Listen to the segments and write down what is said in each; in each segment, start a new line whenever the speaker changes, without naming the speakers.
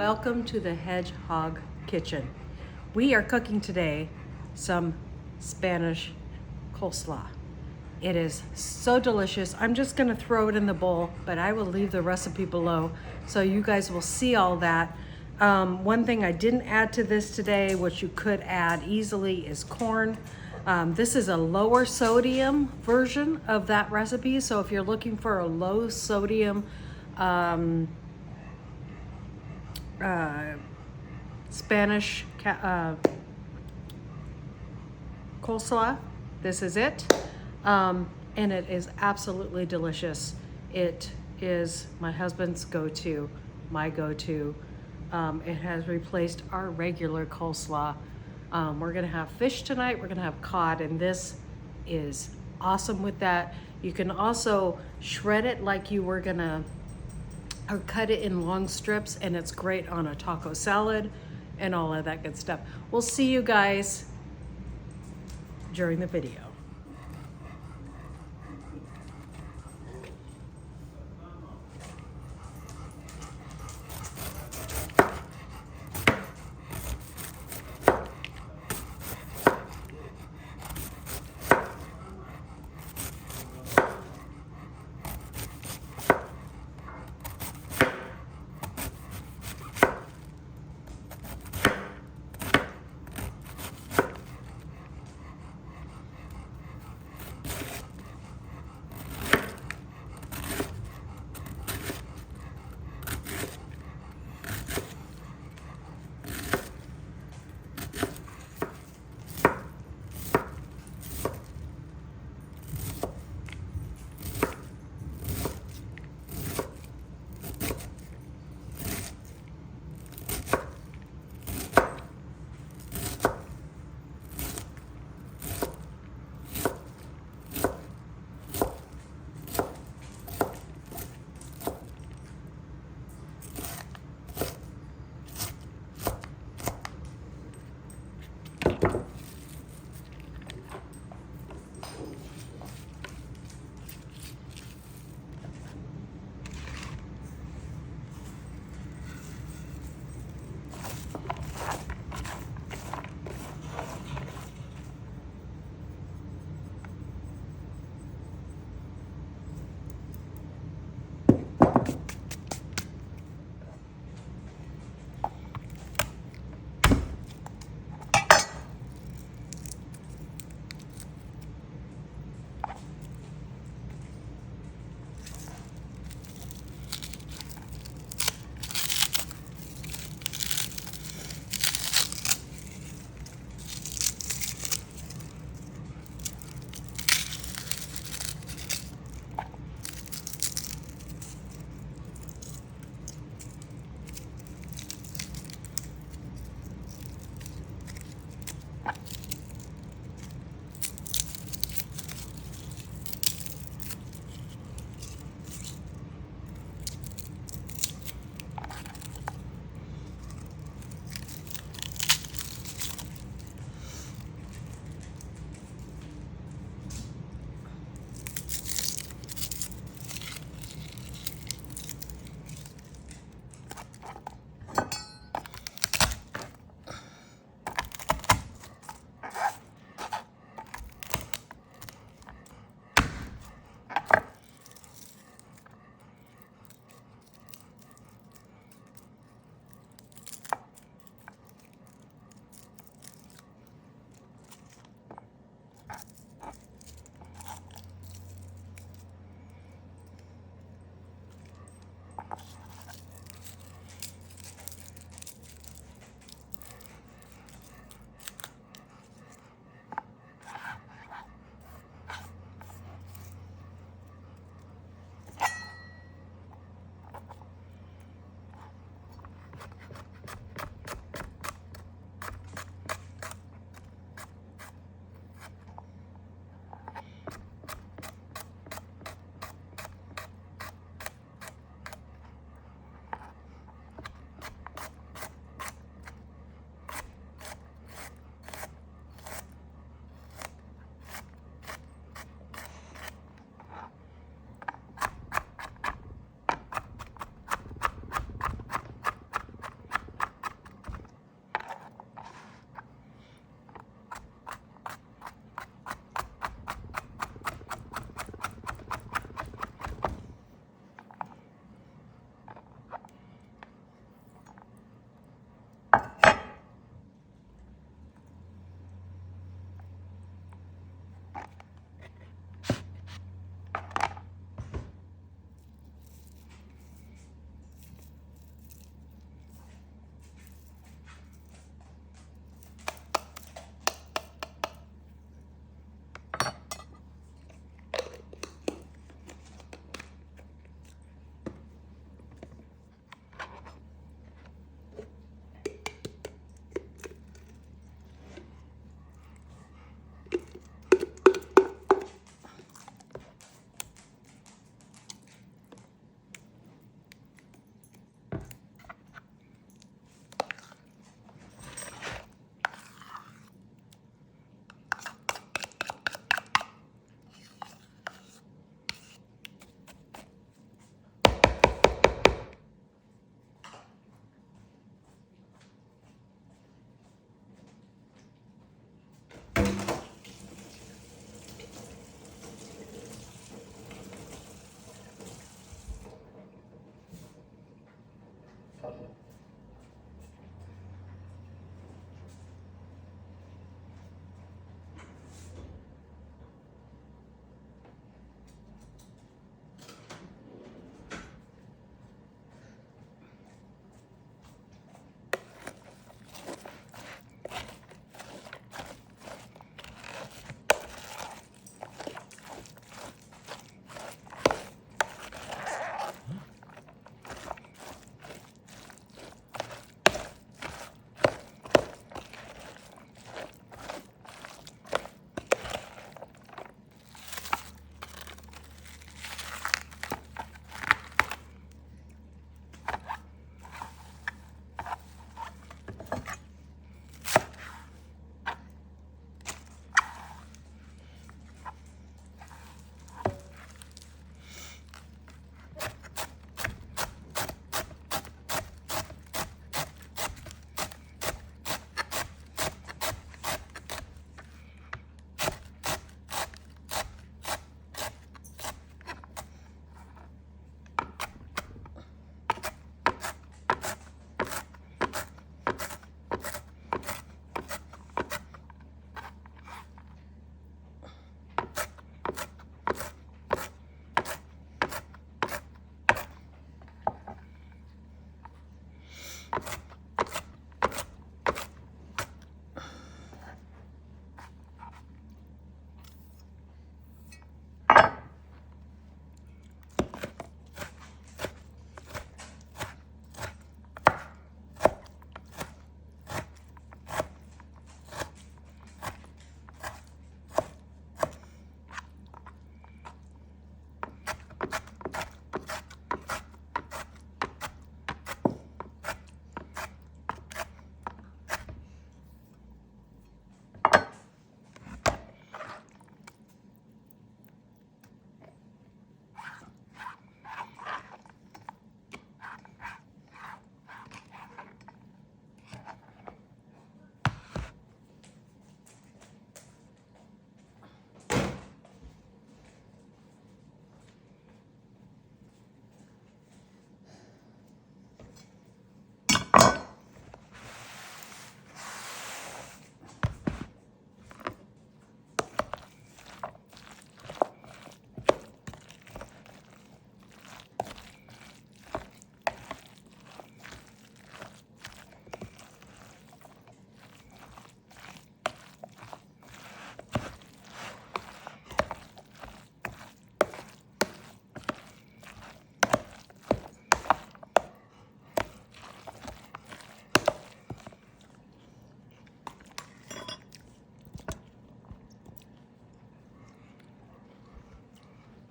welcome to the Hedgehog Kitchen. We are cooking today some Spanish coleslaw. It is so delicious. I'm just gonna throw it in the bowl, but I will leave the recipe below so you guys will see all that. One thing I didn't add to this today, which you could add easily, is corn. This is a lower sodium version of that recipe, so if you're looking for a low sodium Spanish coleslaw, this is it. And it is absolutely delicious. It is my husband's go-to, my go-to. It has replaced our regular coleslaw. We're gonna have fish tonight, we're gonna have cod, and this is awesome with that. You can also shred it like you were gonna, or cut it in long strips, and it's great on a taco salad and all of that good stuff. We'll see you guys during the video.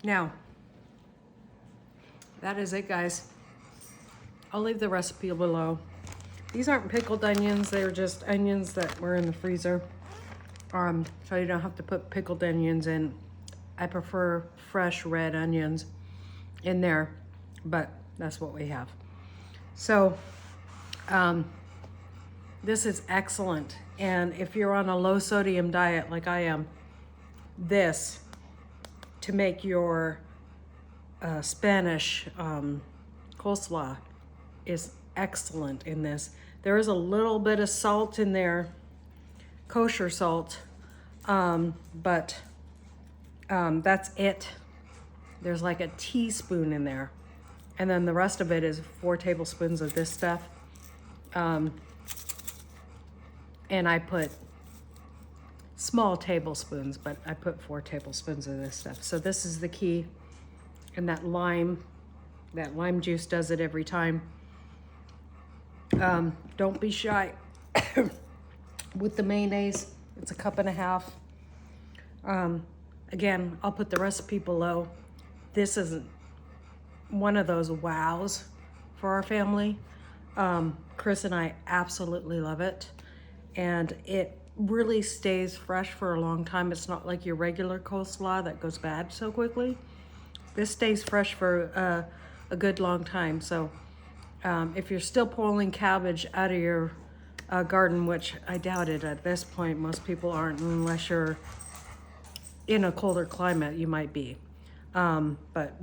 Now, that is it, guys. I'll leave the recipe below. These aren't pickled onions. They're just onions that were in the freezer. So you don't have to put pickled onions in. I prefer fresh red onions in there, but that's what we have. So, this is excellent. And if you're on a low sodium diet like I am, this to make your Spanish coleslaw is excellent in this. There is a little bit of salt in there, kosher salt, but that's it. There's like a teaspoon in there. And then the rest of it is 4 tablespoons of this stuff. And I put small tablespoons, but I put 4 tablespoons of this stuff. So this is the key. And that lime juice does it every time. Don't be shy with the mayonnaise. It's a 1.5 cups. Again, I'll put the recipe below. This isn't one of those wows for our family. Chris and I absolutely love it. And it really stays fresh for a long time. It's not like your regular coleslaw that goes bad so quickly. This stays fresh for a good long time. So if you're still pulling cabbage out of your garden, which I doubt it at this point, most people aren't, unless you're in a colder climate, you might be. But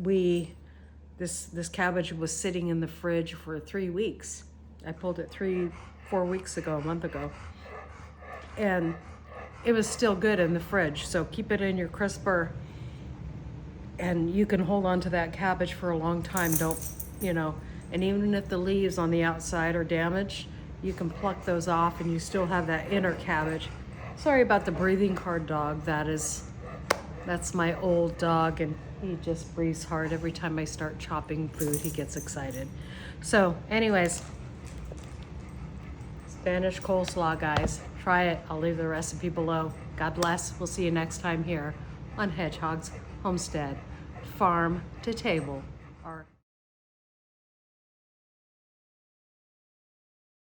This cabbage was sitting in the fridge for 3 weeks. I pulled it 4 weeks ago, a month ago. And it was still good in the fridge. So keep it in your crisper and you can hold on to that cabbage for a long time. Don't, you know, and even if the leaves on the outside are damaged, you can pluck those off and you still have that inner cabbage. Sorry about the breathing hard dog. That's my old dog, and he just breathes hard. Every time I start chopping food, he gets excited. So anyways, Spanish coleslaw, guys. Try it. I'll leave the recipe below. God bless. We'll see you next time here on Hedgehog's Homestead. Farm to table.